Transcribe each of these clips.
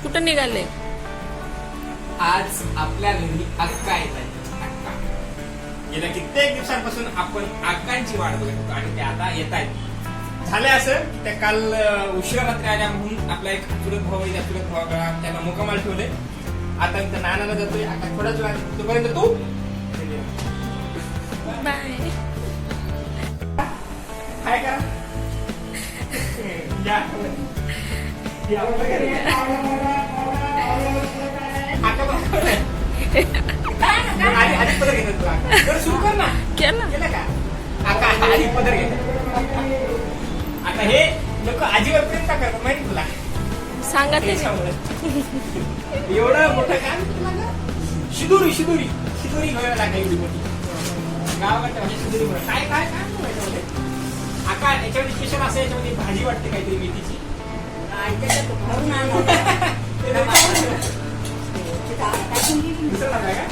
कुठं निघाले? आज आपल्या घरी अक्का येत आहे. अक्का गेल्या कित्येक दिवसांपासून आपण अक्कांची वाट बघत होतो आणि ते आता येत आहेत. झालं असं की त्या काल उशिरा रात्री आल्या म्हणून आपला एक चुलत भाऊ आहे, त्या चुलत भावाला त्यांना मुक्कामाला ठेवले. आता मी त्या नानाला जातोय. आता थोडाच वेळ तोपर्यंत तू बाय. काय करा या या वगैरे. आता बघ आधी पदर घेतात तुला तर सुरू कर ना. केलं केलं का आता आधी पदर घेतात. आता हे लोक आजीवर प्रेम का करतात माहिती तुला? सांगा ते. एवढं मोठं काम तुला का? शिदुरी शिदुरी शिदुरी घ्यायला लागायची मोठी गावाकडच्या भाषेत शिदुरी म्हणा. काय काय काय याच्यामध्ये आका याच्यामध्ये स्पेशल असं याच्यामध्ये भाजी वाटते काहीतरी मेथीची. दुसरं काय का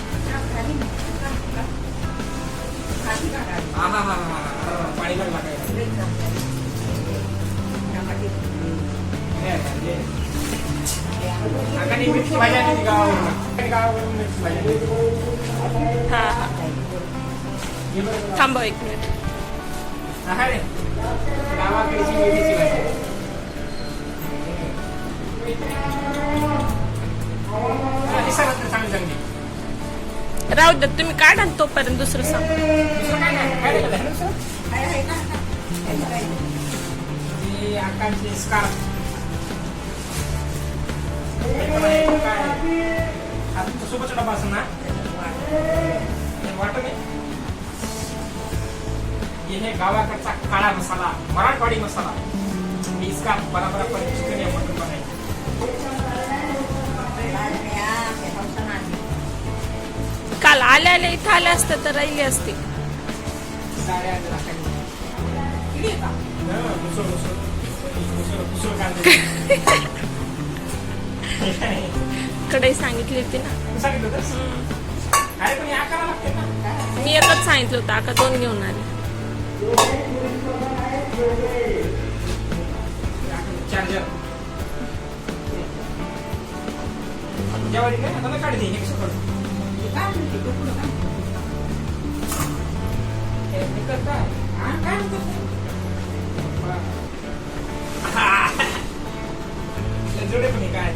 पाणी पण लागायचं. आकाने मिरची भाजी आणली गावावरून. गावावरून मिरची भाजी आणली. हा थांबा एक मिनिट. हा रे गावाकडची मेथीची भाजी. चांगली चांगली. राहू द्या तुम्ही काढा तोपर्यंत दुसरं सांग. दुसरं काय नाही. काय झालं दुसरं? ही आकांची स्कार्फ. सोबतचा डबा असं ना वाटत नाही. हे गावाकडचा काळा मसाला, मराठवाडी मसाला. ही स्कार्फ बराबर आपण चिकन या मटन बनायचं. काल आल्या आल्या इथं आल्या असतं तर राहिली असते. साड्या किती येतात? मुसळ मुसळ मुसळ मुसळ कांदे. कडे सांगितली होती ना. तू सांगितलं होतंस? अरे पण या करावं लागते ना. मी एकच सांगितलं होतं आका 2 घेऊन आले. चार्जर जेवारी काय आता काढ दे. एक सेकंड जोडे पण काय.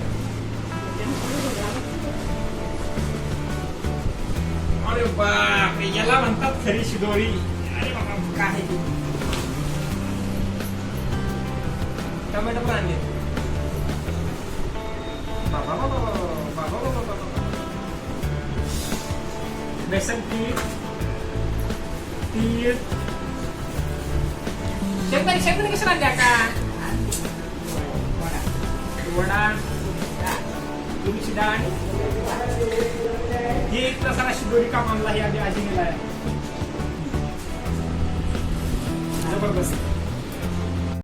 अरे बाप याला म्हणतात खरी शिदोरी. अरे बाबा काय टोमॅटो पण आणले. बाबा बाबा बाबा बाबा बाबा. बेसन पीठ तीळ शेंगदाणे शेंगदाणे कसं आणल्या का? वडा तुरीची डाळ आणि ही एक प्रसारा शिदोरी का मानला. ही आधी आजीने लाय जबरदस्त.